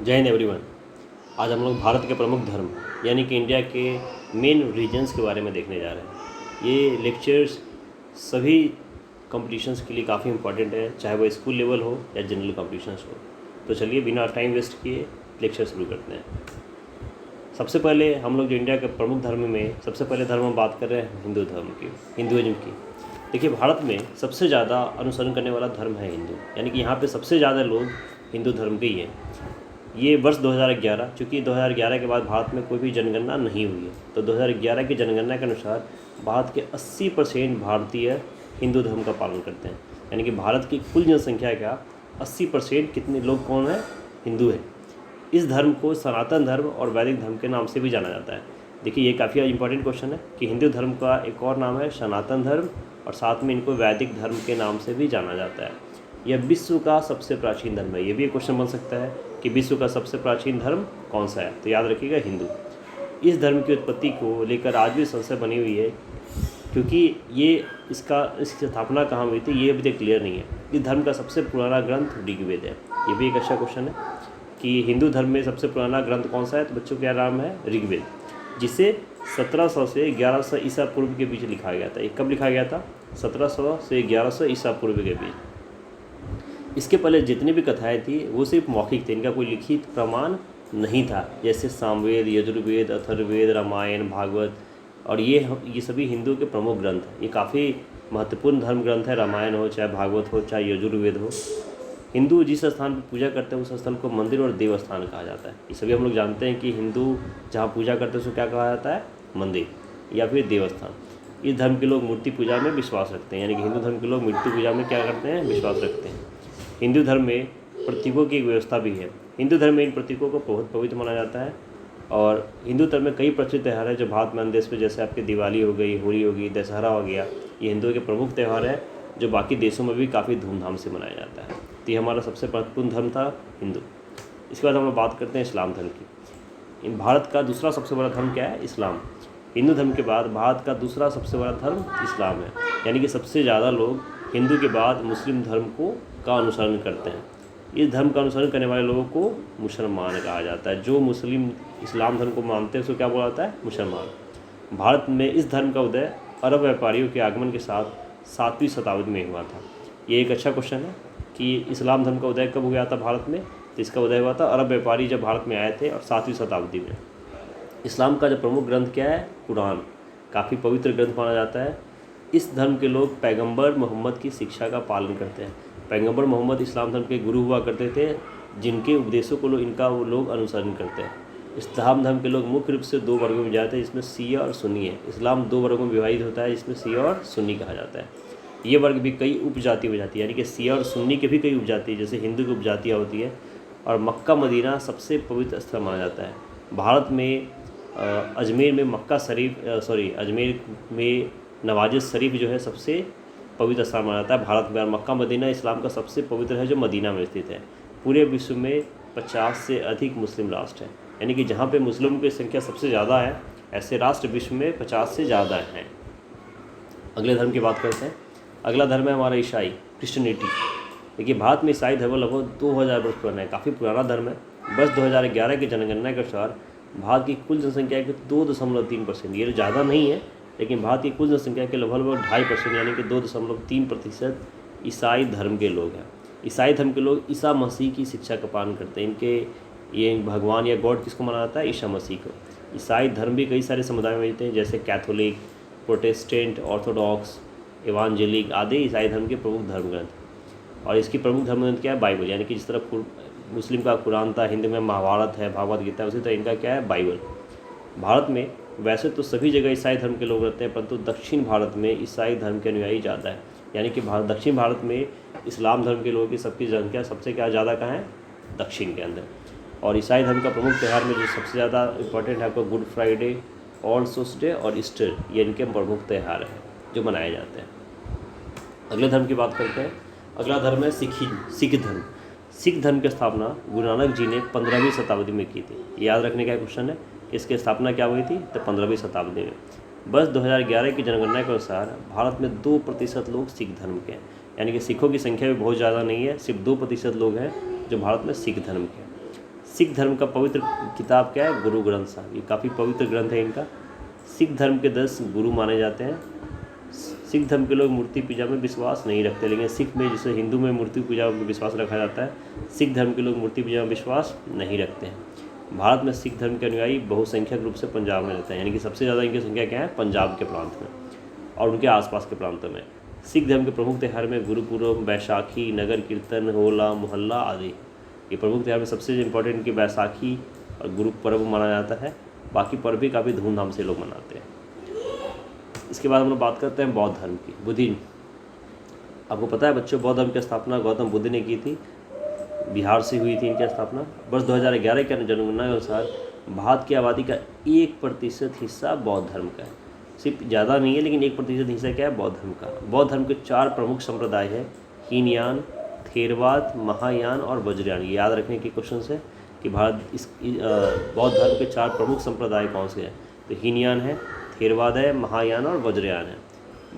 जय हिंद एवरीवन। आज हम लोग भारत के प्रमुख धर्म यानी कि इंडिया के मेन रीजन्स के बारे में देखने जा रहे हैं। ये लेक्चर्स सभी कॉम्पिटिशन्स के लिए काफ़ी इंपॉर्टेंट है, चाहे वो स्कूल लेवल हो या जनरल कॉम्पिटिशन्स हो। तो चलिए बिना टाइम वेस्ट किए लेक्चर शुरू करते हैं। सबसे पहले हम लोग जो इंडिया के प्रमुख धर्म में सबसे पहले धर्म हम बात कर रहे हैं हिंदू धर्म की, हिंदुइज्म की। देखिए, भारत में सबसे ज़्यादा अनुसरण करने वाला धर्म है हिंदू, यानी कि यहाँ पे सबसे ज़्यादा लोग हिंदू धर्म के ही हैं। ये वर्ष 2011, चूँकि 2011 के बाद भारत में कोई भी जनगणना नहीं हुई है, तो 2011 की जनगणना के अनुसार भारत के 80% भारतीय हिंदू धर्म का पालन करते हैं। यानी कि भारत की कुल जनसंख्या का 80% कितने लोग कौन है? हिंदू है। इस धर्म को सनातन धर्म और वैदिक धर्म के नाम से भी जाना जाता है। देखिए, ये काफ़ी इंपॉर्टेंट क्वेश्चन है कि हिंदू धर्म का एक और नाम है सनातन धर्म और साथ में इनको वैदिक धर्म के नाम से भी जाना जाता है। यह विश्व का सबसे प्राचीन धर्म है। ये भी एक क्वेश्चन बन सकता है कि विश्व का सबसे प्राचीन धर्म कौन सा है, तो याद रखिएगा हिंदू। इस धर्म की उत्पत्ति को लेकर आज भी संशय बनी हुई है, क्योंकि इसकी स्थापना कहाँ हुई थी ये अभी तक क्लियर नहीं है। इस धर्म का सबसे पुराना ग्रंथ ऋग्वेद है। ये भी एक अच्छा क्वेश्चन है कि हिंदू धर्म में सबसे पुराना ग्रंथ कौन सा है, तो बच्चों क्या नाम है? ऋग्वेद, जिसे 1700 से 1100 ईसा पूर्व के बीच लिखा गया था। ये कब लिखा गया था? 1700 से 1100 ईसा पूर्व के बीच। इसके पहले जितनी भी कथाएं थी वो सिर्फ मौखिक थे, इनका कोई लिखित प्रमाण नहीं था। जैसे सामवेद, यजुर्वेद, अथर्ववेद, रामायण, भागवत, और ये सभी हिंदू के प्रमुख ग्रंथ हैं। ये काफ़ी महत्वपूर्ण धर्म ग्रंथ है। रामायण हो, चाहे भागवत हो, चाहे यजुर्वेद हो। हिंदू जिस स्थान पर पूजा करते हैं उस स्थल को मंदिर और देवस्थान कहा जाता है। ये सभी हम लोग जानते हैं कि हिंदू जहाँ पूजा करते हैं उसको क्या कहा जाता है? मंदिर या फिर देवस्थान। इस धर्म के लोग मूर्ति पूजा में विश्वास रखते हैं, यानी कि हिंदू धर्म के लोग मूर्ति पूजा में क्या करते हैं? विश्वास रखते हैं। हिंदू धर्म में प्रतीकों की एक व्यवस्था भी है। हिंदू धर्म में इन प्रतीकों को बहुत पवित्र माना जाता है। और हिंदू धर्म में कई प्रचलित त्यौहार है जो भारत में अन्य देश में, जैसे आपकी दिवाली हो गई, होली हो गई, दशहरा हो गया, ये हिंदुओं के प्रमुख त्यौहार है जो बाकी देशों में भी काफ़ी धूमधाम से मनाया जाता है। तो ये हमारा सबसे महत्वपूर्ण धर्म था हिंदू। इसके बाद हम लोग बात करते हैं इस्लाम धर्म की। भारत का दूसरा सबसे बड़ा धर्म क्या है? इस्लाम। हिंदू धर्म के बाद भारत का दूसरा सबसे बड़ा धर्म इस्लाम है, यानी कि सबसे ज़्यादा लोग हिंदू के बाद मुस्लिम धर्म का अनुसरण करते हैं। इस धर्म का अनुसरण करने वाले लोगों को मुसलमान कहा जाता है। जो मुस्लिम इस्लाम धर्म को मानते हैं उसको क्या बोला जाता है? मुसलमान। भारत में इस धर्म का उदय अरब व्यापारियों के आगमन के साथ 7वीं शताब्दी में हुआ था। ये एक अच्छा क्वेश्चन है कि इस्लाम धर्म का उदय कब हुआ था भारत में, तो इसका उदय हुआ था अरब व्यापारी जब भारत में आए थे और 7वीं शताब्दी में। इस्लाम का जो प्रमुख ग्रंथ क्या है? कुरान। काफ़ी पवित्र ग्रंथ माना जाता है। इस धर्म के लोग पैगंबर मोहम्मद की शिक्षा का पालन करते हैं। पैगंबर मोहम्मद इस्लाम धर्म के गुरु हुआ करते थे, जिनके उपदेशों को वो लोग अनुसरण करते हैं। इस्लाम धर्म के लोग मुख्य रूप से 2 वर्गों में जाते हैं, जिसमें शिया और सुन्नी है। इस्लाम 2 वर्गों में विभाजित होता है, जिसमें शिया और सुन्नी कहा जाता है। ये वर्ग भी कई उपजाति हो जाती है, यानी कि शिया और सुन्नी के भी कई उपजाति, जैसे हिंदू की उपजातियाँ होती है। और मक्का मदीना सबसे पवित्र स्थल माना जाता है। भारत में अजमेर में नवाज शरीफ जो है सबसे पवित्र स्थान माना जाता है भारत में। और मक्का मदीना इस्लाम का सबसे पवित्र है जो मदीना में स्थित है। पूरे विश्व में 50 से अधिक मुस्लिम राष्ट्र हैं, यानी कि जहाँ पे मुस्लिमों की संख्या सबसे ज़्यादा है ऐसे राष्ट्र विश्व में 50 से ज़्यादा हैं। अगले धर्म की बात करते हैं। अगला धर्म है हमारा ईसाई, क्रिश्चियनिटी। देखिए, भारत में ईसाई धर्म लगभग 2000 वर्ष पुराना है, काफ़ी पुराना धर्म है। बस 2011 की जनगणना के अनुसार भारत की कुल जनसंख्या के 2.3%, ये ज़्यादा नहीं है, लेकिन भारत की कुल जनसंख्या के लगभग 2.5% यानी कि 2.3% ईसाई धर्म के लोग हैं। ईसाई धर्म के लोग ईसा मसीह की शिक्षा का पालन करते हैं। इनके ये भगवान या गॉड किसको माना जाता है? ईसा मसीह को। ईसाई धर्म भी कई सारे समुदाय में मिलते हैं, जैसे कैथोलिक, प्रोटेस्टेंट, ऑर्थोडॉक्स, एवांजेलिक आदि ईसाई धर्म के प्रमुख धर्म ग्रंथ। और इसकी प्रमुख धर्म ग्रंथ क्या है? बाइबल। यानी कि जिस तरह मुस्लिम का कुरान था, हिंदू में महाभारत है, भागवत गीता है, उसी तरह इनका क्या है? बाइबल। भारत में वैसे तो सभी जगह ईसाई धर्म के लोग रहते हैं, परंतु दक्षिण भारत में ईसाई धर्म के अनुयायी ज़्यादा है। यानी कि दक्षिण भारत में इस्लाम धर्म के लोगों की सबकी संख्या सबसे क्या ज़्यादा कहाँ है? दक्षिण के अंदर। और ईसाई धर्म का प्रमुख त्यौहार में जो सबसे ज़्यादा इंपॉर्टेंट है आपको good Friday, all source day और ईस्टर, ये इनके प्रमुख त्यौहार हैं जो मनाए जाते हैं। अगले धर्म की बात करते हैं। अगला धर्म है सिख धर्म। सिख धर्म की स्थापना गुरु नानक जी ने 15वीं शताब्दी में की थी। याद रखने का क्वेश्चन है, इसकी स्थापना क्या हुई थी? तो 15वीं शताब्दी में। बस 2011 की जनगणना के अनुसार भारत में 2% लोग सिख धर्म के हैं, यानी कि सिखों की संख्या भी बहुत ज़्यादा नहीं है, सिर्फ 2% लोग हैं जो भारत में सिख धर्म के हैं। सिख धर्म का पवित्र किताब क्या है? गुरु ग्रंथ साहब। ये काफ़ी पवित्र ग्रंथ है इनका। सिख धर्म के 10 गुरु माने जाते हैं। सिख धर्म के लोग मूर्ति पूजा में विश्वास नहीं रखते, लेकिन सिख में जैसे हिंदू में मूर्ति पूजा में विश्वास रखा जाता है, सिख धर्म के लोग मूर्ति पूजा में विश्वास नहीं रखते हैं। भारत में सिख धर्म के अनुयायी बहुसंख्यक रूप से पंजाब में रहते हैं, यानी कि सबसे ज़्यादा इनकी संख्या क्या है? पंजाब के प्रांत में और उनके आसपास के प्रांतों में। सिख धर्म के प्रमुख त्यौहार में गुरुपुरब, बैसाखी, नगर कीर्तन, होला मोहल्ला आदि। ये प्रमुख त्यौहार में सबसे इम्पोर्टेंट इनकी बैसाखी और गुरुपर्व माना जाता है। बाकी पर्व भी काफ़ी धूमधाम से लोग मनाते हैं। इसके बाद हम लोग बात करते हैं बौद्ध धर्म की। बुद्धिज्म, आपको पता है बच्चों, बौद्ध धर्म की स्थापना गौतम बुद्ध ने की थी। बिहार से हुई थी इनकी स्थापना। वर्ष 2011 के जनगणना के अनुसार भारत की आबादी का 1% हिस्सा बौद्ध धर्म का है। सिर्फ ज़्यादा नहीं है, लेकिन 1% हिस्सा क्या है? बौद्ध धर्म का। बौद्ध धर्म के 4 प्रमुख संप्रदाय है, हीनयान, थेरवाद, महायान और वज्रयान। ये याद रखने के क्वेश्चन है कि बौद्ध धर्म के 4 प्रमुख संप्रदाय कौन से हैं? तो हीनयान है, थेरवाद है, महायान और वज्रयान है।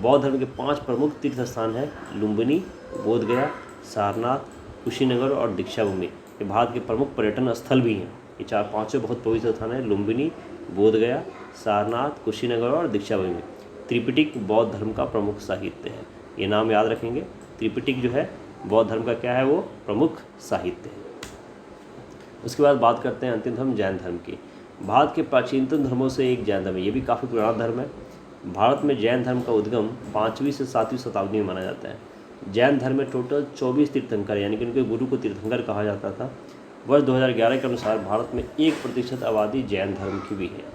बौद्ध धर्म के 5 प्रमुख तीर्थ स्थान हैं, लुम्बिनी, बोधगया, सारनाथ, कुशीनगर और दीक्षाभूमि। ये भारत के प्रमुख पर्यटन स्थल भी हैं। ये 4-5 बहुत पवित्र स्थान हैं, लुम्बिनी, बोधगया, सारनाथ, कुशीनगर और दीक्षाभूमि। त्रिपिटक बौद्ध धर्म का प्रमुख साहित्य है। ये नाम याद रखेंगे। त्रिपिटक जो है बौद्ध धर्म का क्या है? वो प्रमुख साहित्य है। उसके बाद बात करते हैं अंतिम धर्म जैन धर्म की। भारत के प्राचीनतम धर्मों से एक जैन धर्म है। ये भी काफ़ी पुराना धर्म है। भारत में जैन धर्म का उद्गम 5वीं से 7वीं शताब्दी में माना जाता है। जैन धर्म में टोटल 24 तीर्थंकर, यानी कि उनके गुरु को तीर्थंकर कहा जाता था। वर्ष 2011 के अनुसार भारत में 1% आबादी जैन धर्म की भी है।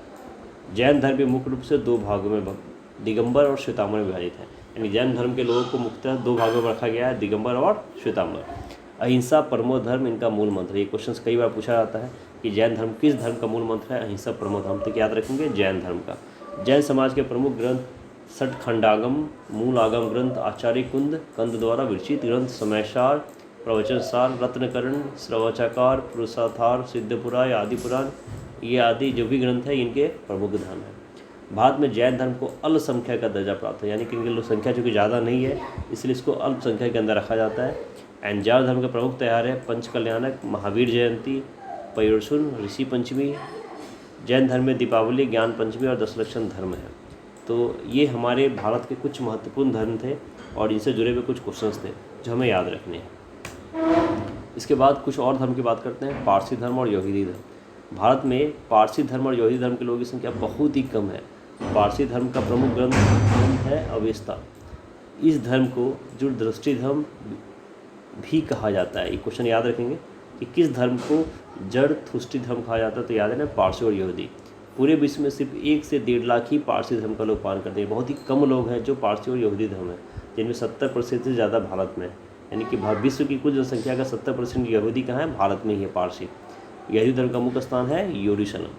जैन धर्म मुख्य रूप से 2 भागों में दिगंबर और श्वेतांबर में विभाजित है। यानी जैन धर्म के लोगों को मुख्यतः 2 भागों में रखा गया है, दिगंबर और श्वेतांबर। अहिंसा परमो धर्म इनका मूल मंत्र है। ये क्वेश्चन कई बार पूछा जाता है कि जैन धर्म किस धर्म का मूल मंत्र है? अहिंसा परमो धर्म। तो याद रखेंगे जैन धर्म का। जैन समाज के प्रमुख ग्रंथ षटखंडागम, मूल आगम ग्रंथ, आचार्य कुंद, कंद द्वारा विरचित ग्रंथ, समयसार, प्रवचनसार, रत्नकरण, श्रवचाकार, पुरुषार्थार, सिद्धपुराण, आदि पुराण, ये आदि जो भी ग्रंथ है इनके प्रमुख धर्म है। भारत में जैन धर्म को अल्पसंख्यक का दर्जा प्राप्त है, यानी कि इनकी लोग संख्या चूँकि ज़्यादा नहीं है इसलिए इसको अल्पसंख्यक के अंदर रखा जाता है। एंड जैन धर्म के प्रमुख त्यौहार है पंचकल्याणक, महावीर जयंती, पर्युषण, ऋषि पंचमी। जैन धर्म में दीपावली, ज्ञान पंचमी और दशलक्षण धर्म है। तो ये हमारे भारत के कुछ महत्वपूर्ण धर्म थे और इनसे जुड़े हुए कुछ क्वेश्चंस थे जो हमें याद रखने हैं। इसके बाद कुछ और धर्म की बात करते हैं, पारसी धर्म और यहूदी धर्म। भारत में पारसी धर्म और यहूदी धर्म के लोगों की संख्या बहुत ही कम है। पारसी धर्म का प्रमुख ग्रंथ है अवेस्ता। इस धर्म को जुरदृष्टि धर्म भी कहा जाता है। ये क्वेश्चन याद रखेंगे कि किस धर्म को जरथुस्ट्री धर्म कहा जाता है? तो याद है ना, पारसी और यहूदी। पूरे विश्व में सिर्फ 1 से 1.5 लाख ही पारसी धर्म का लोग पालन करते हैं। बहुत ही कम लोग हैं जो पारसी और यहूदी धर्म है, जिनमें 70% से ज़्यादा भारत में है। यानी कि विश्व की कुल जनसंख्या का 70% यहूदी कहाँ है? भारत में ही है, पारसी। यहूदी धर्म का मुख्य स्थान है यरूशलेम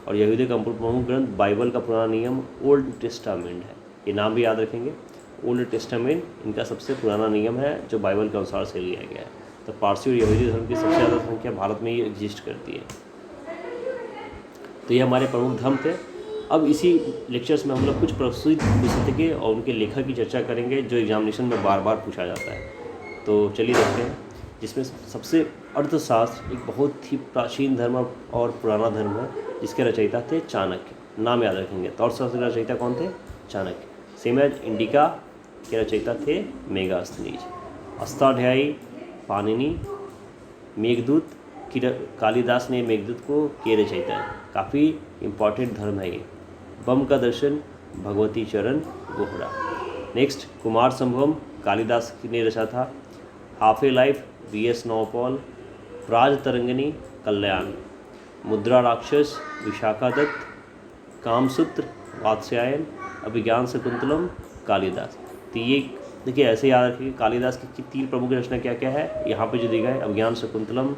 और यहूदी का प्रमुख ग्रंथ बाइबल का पुराना नियम ओल्ड टेस्टामेंट है। ये नाम भी याद रखेंगे। ओल्ड टेस्टामेंट इनका सबसे पुराना नियम है जो बाइबल के अनुसार से लिया गया है। तो पारसी और यहूदी धर्म की सबसे ज़्यादा संख्या भारत में ही एग्जिस्ट करती है। तो ये हमारे प्रमुख धर्म थे। अब इसी लेक्चर्स में हम लोग कुछ प्रसिद्ध पुस्तकें और उनके लेखक की चर्चा करेंगे जो एग्जामिनेशन में बार बार पूछा जाता है। तो चलिए देखते हैं। जिसमें सबसे अर्थशास्त्र एक बहुत ही प्राचीन धर्म और पुराना धर्म है, जिसके रचयिता थे चाणक्य। नाम याद रखेंगे। तो अर्थशास्त्र के रचयिता कौन थे? चाणक्य। सीमेज इंडिका के रचयिता थे मेगास्थनीज। अष्टाध्यायी पाणिनि। मेघदूत कालिदास ने मेघदूत को के रचयिता है। काफ़ी इम्पॉर्टेंट धर्म है ये। बम का दर्शन भगवती चरण गोहरा। नेक्स्ट कुमार संभवम कालिदास ने रचा था। हाफ ए लाइफ V.S. नौपाल। राज तरंगिनी कल्याण। मुद्रा राक्षस विशाखा दत्त। कामसूत्र वात्स्यायन। अभिज्ञान शकुंतलम कालिदास। तो ये देखिए ऐसे याद रखिए, कालिदास की 3 प्रमुख रचना क्या क्या है यहाँ पे जो दी गए, अभिज्ञान शकुंतलम,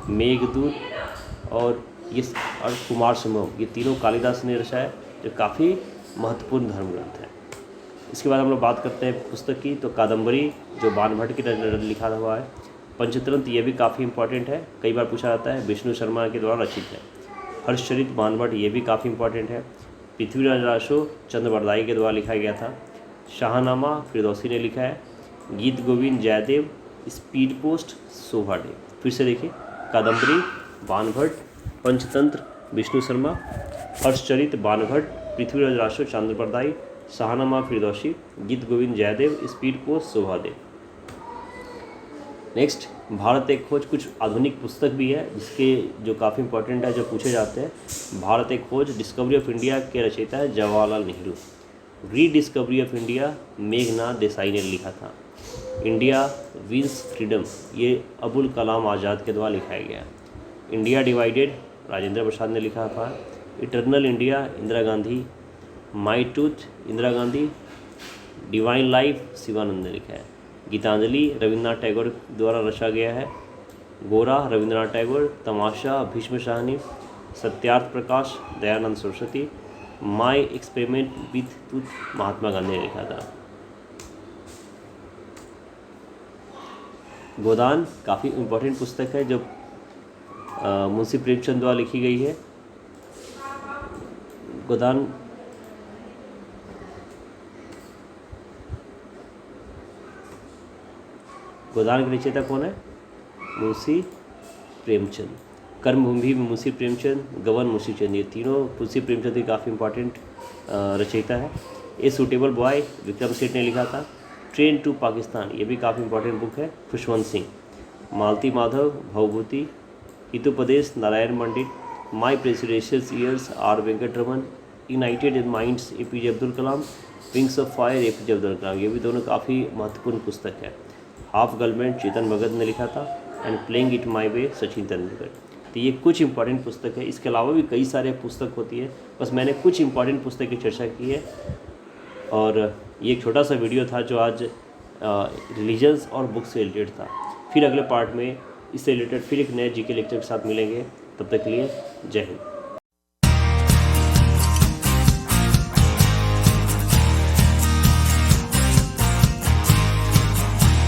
मेघदूत और ये और कुमार संभवम, ये तीनों कालिदास ने रचा है, जो काफ़ी महत्वपूर्ण धर्म ग्रंथ है। इसके बाद हम लोग बात करते हैं पुस्तक की। तो कादम्बरी जो बाणभट्ट की लिखा हुआ है। पंचतंत्र ये भी काफ़ी इंपॉर्टेंट है, कई बार पूछा जाता है, विष्णु शर्मा के द्वारा रचित है। हर्षचरित बाणभट्ट ये भी काफ़ी इंपॉर्टेंट है। पृथ्वीराज रासो चंद्रबरदाई के द्वारा लिखा गया था। शाहनामा फिरदौसी ने लिखा है। गीत गोविंद जयदेव। स्पीड पोस्ट शोभा डे। फिर से देखिए, कादम्बरी बाणभट्ट, पंचतंत्र विष्णु शर्मा, हर्षचरित बाणभट्ट, पृथ्वीराज राठौर चांद्र Bardai, Shahnama Firdausi, Geet Govind Jayadev, speed post Shobhadev. Next, Bharat Ek Khoj, कुछ आधुनिक पुस्तक भी है जिसके जो काफ़ी इंपॉर्टेंट है, जो पूछे जाते हैं। भारत एक खोज डिस्कवरी ऑफ इंडिया के रचयिता है Jawaharlal Nehru. Rediscovery of India Meghnath Desai ने लिखा था। इंडिया विंस फ्रीडम ये अबुल कलाम आज़ाद के द्वारा लिखाया गया। इंडिया डिवाइडेड राजेंद्र प्रसाद ने लिखा था। Eternal India Indira Gandhi. My truth Indira Gandhi. Divine life Shivanand ने लिखा है। गीतांजलि रविन्द्रनाथ टैगोर द्वारा रचा गया है। Gora Rabindranath Tagore. Tamasha Bhisham Sahni. Satyarth Prakash Dayanand Saraswati. My experiment with truth Mahatma Gandhi ने लिखा था। गोदान काफ़ी इम्पोर्टेंट पुस्तक है जो मुंशी प्रेमचंद द्वारा लिखी गई है। गोदान के रचयिता कौन है? मुंशी प्रेमचंद। कर्मभूमि में मुंशी प्रेमचंद, गबन मुंशी चंद, ये तीनों मुंशी प्रेमचंद की काफ़ी इंपॉर्टेंट रचयिता है। A suitable boy Vikram Seth ने लिखा था। ट्रेन टू पाकिस्तान ये भी काफ़ी इंपॉर्टेंट बुक है, Khushwant Singh. Malati Madhav Bhavabhuti. Hitopadesha Narayan Pandit. My presidential years R Venkataraman. United in minds APJ Abdul Kalam. Wings of fire APJ Abdul Kalam, ये भी दोनों काफ़ी महत्वपूर्ण पुस्तक है। हाफ गर्लफ्रेंड चेतन भगत ने लिखा था। एंड प्लेइंग इट माई वे सचिन तेंदुलकर। तो ये कुछ इंपॉर्टेंट पुस्तक है। इसके अलावा भी कई सारे पुस्तक होती है, बस मैंने कुछ इंपॉर्टेंट पुस्तक की चर्चा की है। और ये एक छोटा सा वीडियो था जो आज रिलीजन्स और बुक्स से रिलेटेड था। फिर अगले पार्ट में इससे रिलेटेड फिर एक नए GK लेक्चर के साथ मिलेंगे। तब तक के लिए जय हिंद।